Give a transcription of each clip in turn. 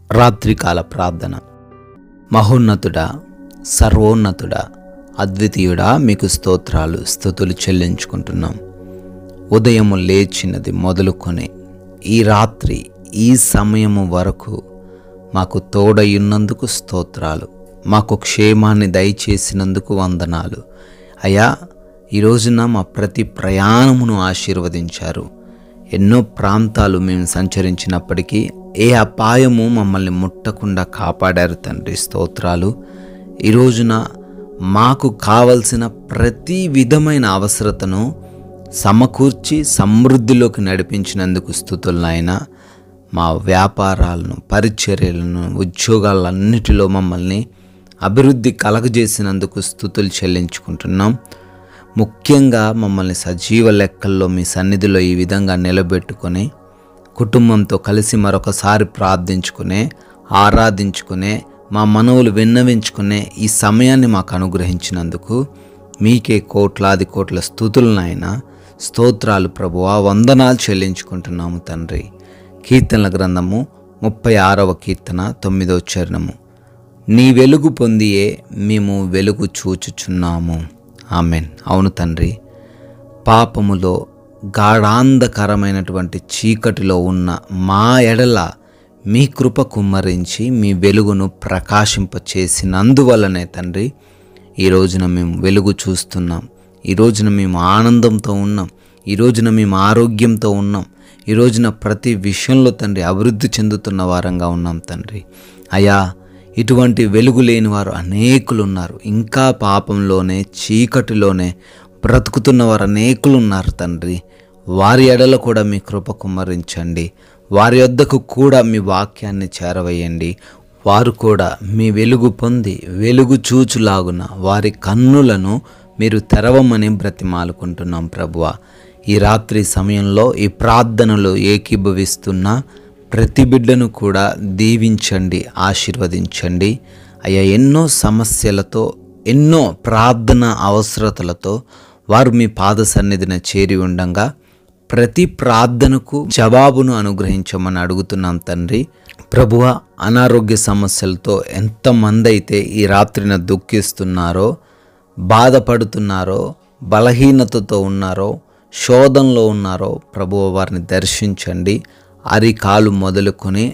రాత్రికాల ప్రార్థన. మహోన్నతుడా, సర్వోన్నతుడా, అద్వితీయుడా, మీకు స్తోత్రాలు స్తుతులు చెల్లించుకుంటున్నాం. ఉదయము లేచినది మొదలుకొని ఈ రాత్రి ఈ సమయము వరకు మాకు తోడయున్నందుకు స్తోత్రాలు. మాకు క్షేమాన్ని దయచేసినందుకు వందనాలు. అయ్యా, ఈ రోజున మా ప్రతి ప్రయాణమును ఆశీర్వదించారు. ఎన్నో ప్రాంతాలు మేము సంచరించినప్పటికీ ఏ అపాయము మమ్మల్ని ముట్టకుండా కాపాడారు తండ్రి. స్తోత్రాలు. ఈ రోజున మాకు కావలసిన ప్రతి విధమైన అవసరతను సమకూర్చి సమృద్ధిలోకి నడిపించినందుకు స్తుతులు నాయనా. మా వ్యాపారాలను, పరిచర్యలను, ఉద్యోగాలన్నిటిలో మమ్మల్ని అభివృద్ధి కలగజేసినందుకు స్తుతులు చెల్లించుకుంటున్నాం. ముఖ్యంగా మమ్మల్ని సజీవ లెక్కల్లో మీ సన్నిధిలో ఈ విధంగా నిలబెట్టుకొని కుటుంబంతో కలిసి మరొకసారి ప్రార్థించుకునే, ఆరాధించుకునే, మా మనవులు విన్నవించుకునే ఈ సమయాన్ని మాకు అనుగ్రహించినందుకు మీకే కోట్లాది కోట్ల స్తుతులు నాయనా. స్తోత్రాలు ప్రభువా, వందనాలు చెల్లించుకుంటున్నాము తండ్రి. కీర్తనల గ్రంథము 36వ కీర్తన 9వ చరణము. నీ వెలుగు పొందియే మేము వెలుగు చూచుచున్నాము. ఆమెన్. అవును తండ్రి, పాపములో గాఢాంధకరమైనటువంటి చీకటిలో ఉన్న మా ఎడల మీ కృప కుమ్మరించి మీ వెలుగును ప్రకాశింపచేసినందువల్లనే తండ్రి ఈ రోజున మేము వెలుగు చూస్తున్నాం. ఈ రోజున మేము ఆనందంతో ఉన్నాం. ఈ రోజున మేము ఆరోగ్యంతో ఉన్నాం. ఈ రోజున ప్రతి విషయంలో తండ్రి అభివృద్ధి చెందుతున్న వారంగా ఉన్నాం తండ్రి. అయా, ఇటువంటి వెలుగు లేని వారు అనేకులు ఉన్నారు. ఇంకా పాపంలోనే చీకటిలోనే బ్రతుకుతున్న వారు అనేకులు ఉన్నారు తండ్రి. వారి ఎడల కూడా మీ కృప కుమ్మరించండి. వారి వద్దకు కూడా మీ వాక్యాన్ని చేరవేయండి. వారు కూడా మీ వెలుగు పొంది వెలుగు చూచులాగున వారి కన్నులను మీరు తెరవమని బ్రతిమాలుకుంటున్నాం ప్రభువా. ఈ రాత్రి సమయంలో ఈ ప్రార్థనలో ఏకీభవిస్తున్న ప్రతి బిడ్డను కూడా దీవించండి, ఆశీర్వదించండి. అయ్యా, ఎన్నో సమస్యలతో, ఎన్నో ప్రార్థన అవసరతలతో వారు మీ పాద సన్నిధిన చేరి ఉండగా ప్రతి ప్రార్థనకు జవాబును అనుగ్రహించమని అడుగుతున్నాం తండ్రి. ప్రభువ, అనారోగ్య సమస్యలతో ఎంతమంది అయితే ఈ రాత్రిన దుఃఖిస్తున్నారో, బాధపడుతున్నారో, బలహీనతతో ఉన్నారో, శోధనలో ఉన్నారో ప్రభువ, వారిని దర్శించండి. అరికాలు మొదలుకొని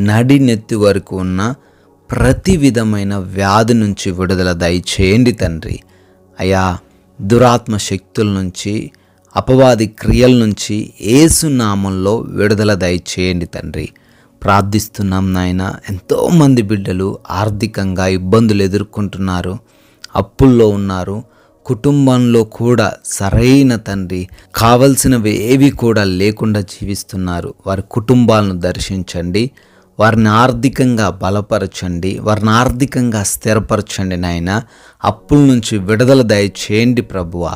నడినెత్తి వరకు ఉన్న ప్రతి విధమైన వ్యాధి నుంచి విడుదల దయచేయండి తండ్రి. అయా, దురాత్మ శక్తుల నుంచి, అపవాది క్రియల నుంచి యేసు నామంలో విడుదల దయచేయండి తండ్రి. ప్రార్థిస్తున్నాం నాయన. ఎంతోమంది బిడ్డలు ఆర్థికంగా ఇబ్బందులు ఎదుర్కొంటున్నారు, అప్పుల్లో ఉన్నారు. కుటుంబంలో కూడా సరైన తండ్రి కావలసినవి ఏవి కూడా లేకుండా జీవిస్తున్నారు. వారి కుటుంబాలను దర్శించండి. వారిని ఆర్థికంగా బలపరచండి. వారిని ఆర్థికంగా స్థిరపరచండి నాయన. అప్పుల నుంచి విడుదల దయచేయండి ప్రభువా.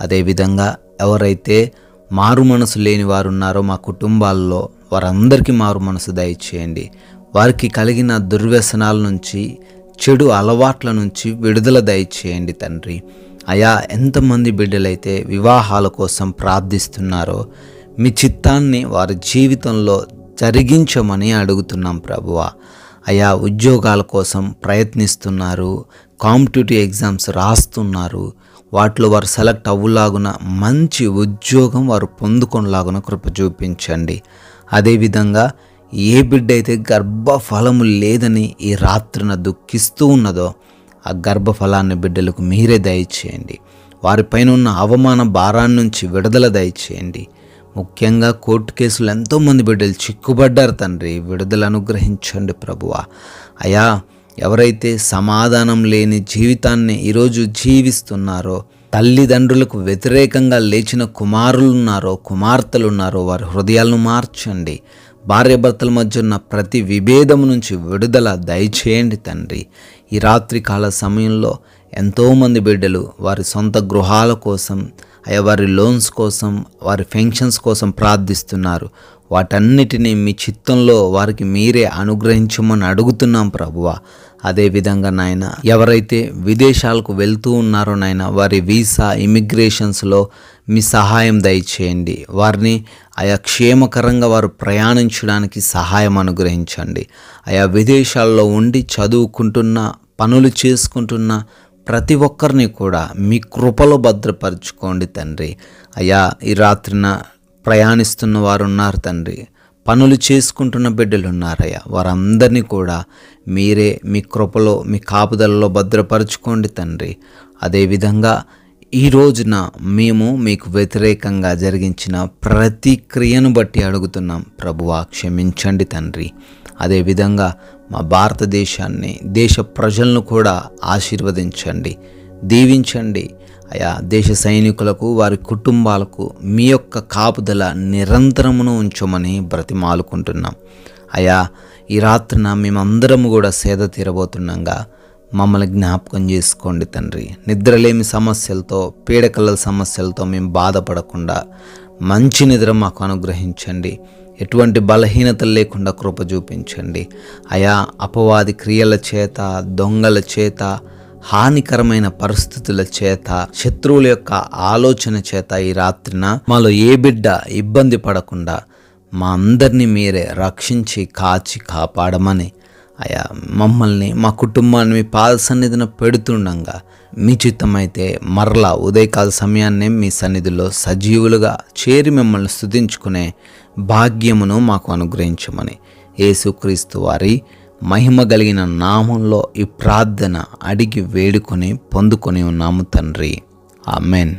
అదేవిధంగా ఎవరైతే మారు మనసు లేని వారు ఉన్నారో మా కుటుంబాల్లో, వారందరికీ మారు మనసు దయచేయండి. వారికి కలిగిన దుర్వ్యసనాల నుంచి, చెడు అలవాట్ల నుంచి విడుదల దయచేయండి తండ్రి. అయా, ఎంతమంది బిడ్డలైతే వివాహాల కోసం ప్రార్థిస్తున్నారో మీ చిత్తాన్ని వారి జీవితంలో జరిగించమని అడుగుతున్నాం ప్రభువా. అయా, ఉద్యోగాల కోసం ప్రయత్నిస్తున్నారు, కాంపిటేటివ్ ఎగ్జామ్స్ రాస్తున్నారు. వాటిలో వారు సెలెక్ట్ అవ్వులాగున మంచి ఉద్యోగం వారు పొందుకొనలాగున కృప చూపించండి. అదేవిధంగా ఏ బిడ్డ అయితే గర్భఫలము లేదని ఈ రాత్రిన దుఃఖిస్తూ ఉన్నదో ఆ గర్భఫలాన్ని బిడ్డలకు మీరే దయచేయండి. వారిపైన ఉన్న అవమాన భారాన్ని నుంచి విడుదల దయచేయండి. ముఖ్యంగా కోర్టు కేసులు ఎంతోమంది బిడ్డలు చిక్కుబడ్డారు తండ్రి. విడుదల అనుగ్రహించండి ప్రభువా. అయా, ఎవరైతే సమాధానం లేని జీవితాన్ని ఈరోజు జీవిస్తున్నారో, తల్లిదండ్రులకు వ్యతిరేకంగా లేచిన కుమారులున్నారో, కుమార్తెలున్నారో, వారి హృదయాలను మార్చండి. భార్యాభర్తల మధ్య ఉన్న ప్రతి విభేదం నుంచి విడుదల దయచేయండి తండ్రి. ఈ రాత్రి కాల సమయంలో ఎంతోమంది బిడ్డలు వారి సొంత గృహాల కోసం, వారి లోన్స్ కోసం, వారి పెన్షన్స్ కోసం ప్రార్థిస్తున్నారు. వాటన్నిటినీ మీ చిత్తంలో వారికి మీరే అనుగ్రహించమని అడుగుతున్నాం ప్రభువా. అదేవిధంగా నాయన ఎవరైతే విదేశాలకు వెళ్తూ ఉన్నారో నాయన వారి వీసా ఇమిగ్రేషన్స్లో మీ సహాయం దయచేయండి. వారిని ఆయా క్షేమకరంగా వారు ప్రయాణించడానికి సహాయం అనుగ్రహించండి. ఆయా విదేశాల్లో ఉండి చదువుకుంటున్న పనులు చేసుకుంటున్న ప్రతి ఒక్కరిని కూడా మీ కృపలో భద్రపరచుకోండి తండ్రి. అయ్యా ఈ రాత్రిన ప్రయాణిస్తున్న వారు ఉన్నారు తండ్రి, పనులు చేసుకుంటున్న బిడ్డలు ఉన్నారయ్యా, వారందరినీ కూడా మీరే మీ కృపలో మీ కాపుదలలో భద్రపరచుకోండి తండ్రి. అదేవిధంగా ఈ రోజున మేము మీకు వ్యతిరేకంగా జరిగించిన ప్రతి క్రియను బట్టి అడుగుతున్నాం ప్రభువా, క్షమించండి తండ్రి. అదేవిధంగా మా భారతదేశాన్ని దేశ ప్రజలను కూడా ఆశీర్వదించండి, దీవించండి. అయా దేశ సైనికులకు వారి కుటుంబాలకు మీ యొక్క కాపుదల నిరంతరమును ఉంచమని బ్రతిమాలుకుంటున్నాం. అయా ఈ రాత్రిన మేమందరము కూడా సేద తీరబోతున్నాగా మమ్మల్ని జ్ఞాపకం చేసుకోండి తండ్రి. నిద్రలేమి సమస్యలతో పీడకల సమస్యలతో మేము బాధపడకుండా మంచి నిద్ర మాకు అనుగ్రహించండి. ఎటువంటి బలహీనతలు లేకుండా కృప చూపించండి. అయా అపవాది క్రియల చేత, దొంగల చేత, హానికరమైన పరిస్థితుల చేత, శత్రువుల యొక్క ఆలోచన చేత ఈ రాత్రిన మాలో ఏ బిడ్డ ఇబ్బంది పడకుండా మా అందరినీ మీరే రక్షించి కాచి కాపాడమని అయా మమ్మల్ని మా కుటుంబాన్ని మీ పాద సన్నిధిన పెడుతుండగా మీ చిత్తమైతే మరలా ఉదయకాల సమయాన్నే మీ సన్నిధిలో సజీవులుగా చేరి మిమ్మల్ని స్తుతించుకునే భాగ్యమును మాకు అనుగ్రహించమని యేసుక్రీస్తు వారి మహిమ కలిగిన నామంలో ఈ ప్రార్థన అడిగి వేడుకొని పొందుకొని ఉన్నాము తండ్రి. ఆమెన్.